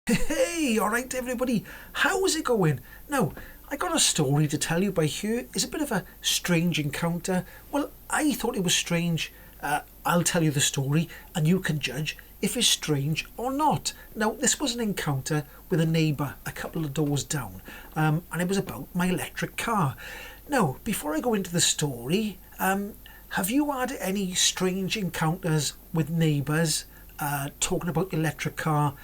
Hey, alright everybody, how's it going? Now, I got a story to tell you by here. It's a bit of a strange encounter. Well, I thought it was strange. I'll tell you the story and you can judge if it's strange or not. Now, this was an encounter with a neighbour a couple of doors down, and it was about my electric car. Now, before I go into the story, have you had any strange encounters with neighbours talking about your electric car,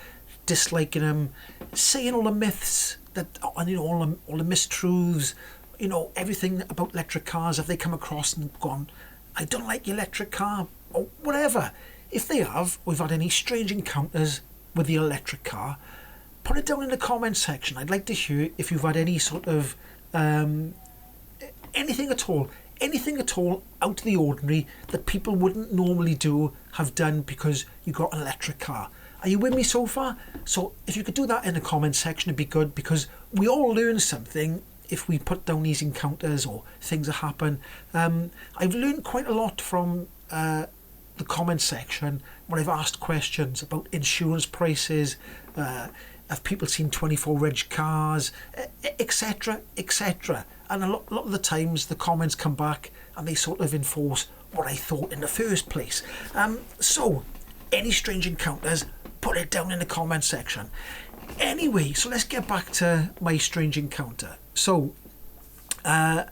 disliking them, saying all the myths that, and all the mistruths, everything about electric cars? Have they come across and gone, I don't like your electric car, or whatever? If they have, or you've had any strange encounters with the electric car, put it down in the comment section. I'd like to hear if you've had any sort of anything at all out of the ordinary that people wouldn't normally do, have done because you got an electric car. Are you with me so far? So if you could do that in the comment section, it'd be good, because we all learn something if we put down these encounters or things that happen. I've learned quite a lot from the comment section when I've asked questions about insurance prices, have people seen 24 reg cars, etc, etc. And a lot of the times the comments come back and they sort of enforce what I thought in the first place. So any strange encounters, put it down in the comment section. Anyway, so let's get back to my strange encounter. So I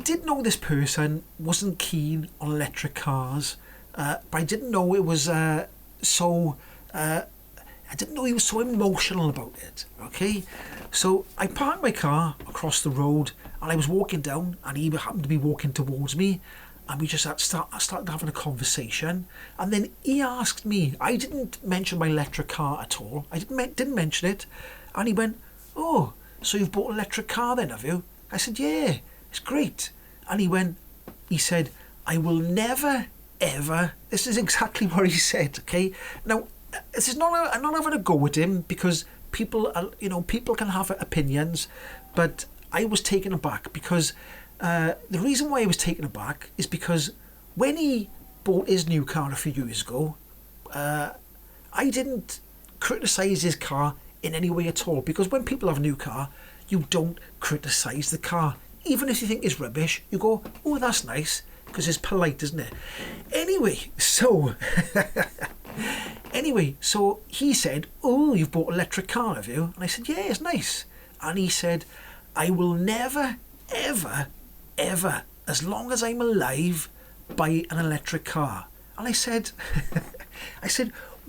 did know this person wasn't keen on electric cars, but I didn't know it was I didn't know he was so emotional about it. Okay, so I parked my car across the road and I was walking down, and he happened to be walking towards me, and we just started having a conversation. And then he asked me, I didn't mention my electric car at all, I didn't mention it, and he went, oh, so you've bought an electric car then, have you? I said, yeah, it's great. And he said, I will never ever, this is exactly what he said, okay? Now, this is not, I'm not having a go at him, because people can have opinions, but I was taken aback because the reason why I was taken aback is because when he bought his new car a few years ago, I didn't criticise his car in any way at all, because when people have a new car, you don't criticise the car. Even if you think it's rubbish, you go, oh, that's nice, because it's polite, isn't it? Anyway, so he said, oh, you've bought an electric car, have you? And I said, yeah, it's nice. And he said, I will never, ever, ever, as long as I'm alive, buy an electric car. And I said,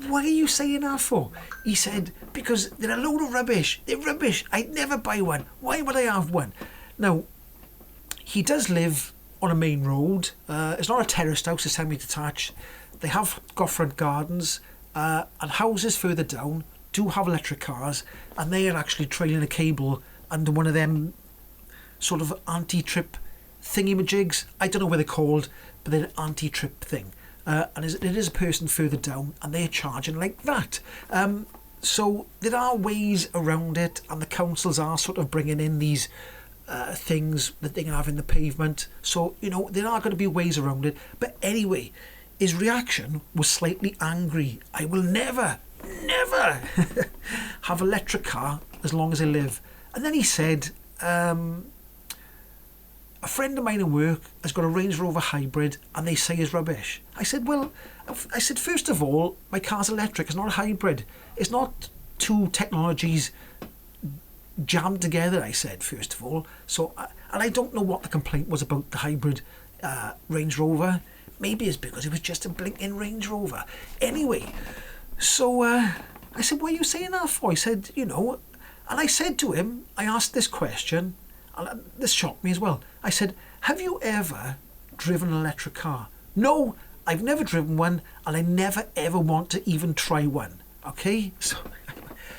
why are you saying that for? He said, because they're a load of rubbish. They're rubbish. I'd never buy one. Why would I have one? Now, he does live on a main road. It's not a terraced house, it's semi-detached. They have got front gardens, and houses further down do have electric cars, and they are actually trailing a cable under one of them sort of anti-trip thingy-majigs. I don't know what they're called, but they're an anti-trip thing. And it is a person further down, and they're charging like that. So there are ways around it, and the councils are sort of bringing in these things that they can have in the pavement. So, there are going to be ways around it. But anyway, his reaction was slightly angry. I will never have an electric car as long as I live. And then he said, a friend of mine at work has got a Range Rover hybrid and they say it's rubbish. I said, first of all, my car's electric, it's not a hybrid. It's not two technologies jammed together, I said, first of all. So, and I don't know what the complaint was about the hybrid Range Rover. Maybe it's because it was just a blinking Range Rover. Anyway, so I said, what are you saying that for? He said, and I said to him, I asked this question, and this shocked me as well. I said, have you ever driven an electric car? No, I've never driven one, and I never ever want to even try one. Okay,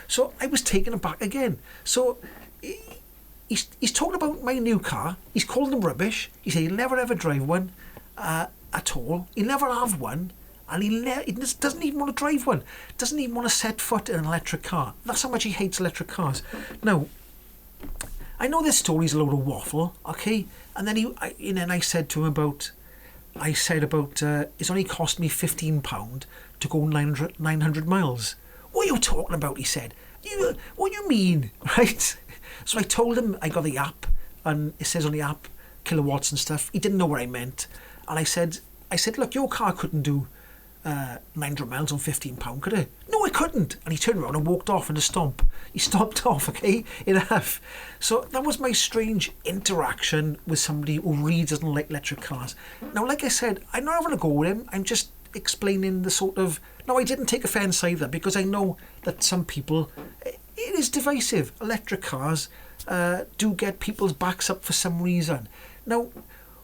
so I was taken aback again. So he's talking about my new car. He's called them rubbish. He said he'll never ever drive one at all. He'll never have one, and he doesn't even want to drive one. Doesn't even want to set foot in an electric car. That's how much he hates electric cars. Now, I know this story's a load of waffle, okay? And then I said to him about it's only cost me £15 to go 900 miles. "What are you talking about?" he said. What do you mean? Right? So I told him I got the app, and it says on the app kilowatts and stuff. He didn't know what I meant. And I said, look, your car couldn't do 900 miles on £15, could it? No, I couldn't. And he turned around and walked off in a stomp. He stomped off, okay, in half. So that was my strange interaction with somebody who really doesn't like electric cars. Now, like I said, I'm not having a go with him. I'm just explaining the sort of... No, I didn't take offence either, because I know that some people... It is divisive. Electric cars do get people's backs up for some reason. Now,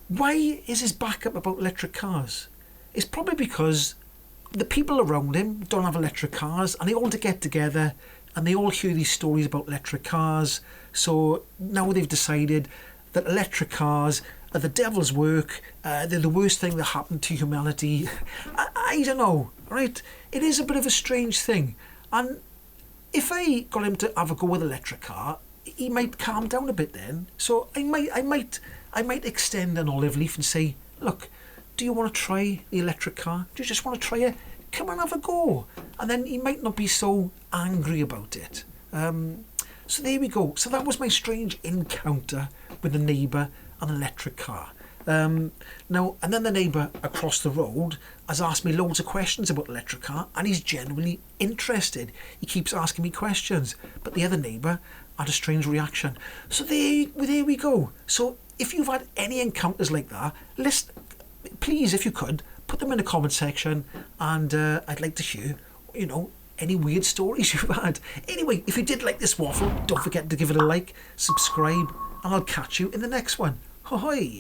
why is his back up about electric cars? It's probably because the people around him don't have electric cars, and they all get together and they all hear these stories about electric cars. So now they've decided that electric cars are the devil's work. They're the worst thing that happened to humanity. I don't know, right? It is a bit of a strange thing. And if I got him to have a go with an electric car, he might calm down a bit then. So I might extend an olive leaf and say, look, do you want to try the electric car? Do you just want to try it? Come and have a go. And then he might not be so angry about it. So there we go. So that was my strange encounter with the neighbour and an electric car. Now, and then the neighbour across the road has asked me loads of questions about the electric car, and he's genuinely interested. He keeps asking me questions. But the other neighbour had a strange reaction. So there we go. So if you've had any encounters like that, please, if you could, put them in the comment section, and I'd like to hear, any weird stories you've had. Anyway, if you did like this waffle, don't forget to give it a like, subscribe, and I'll catch you in the next one. Ahoy!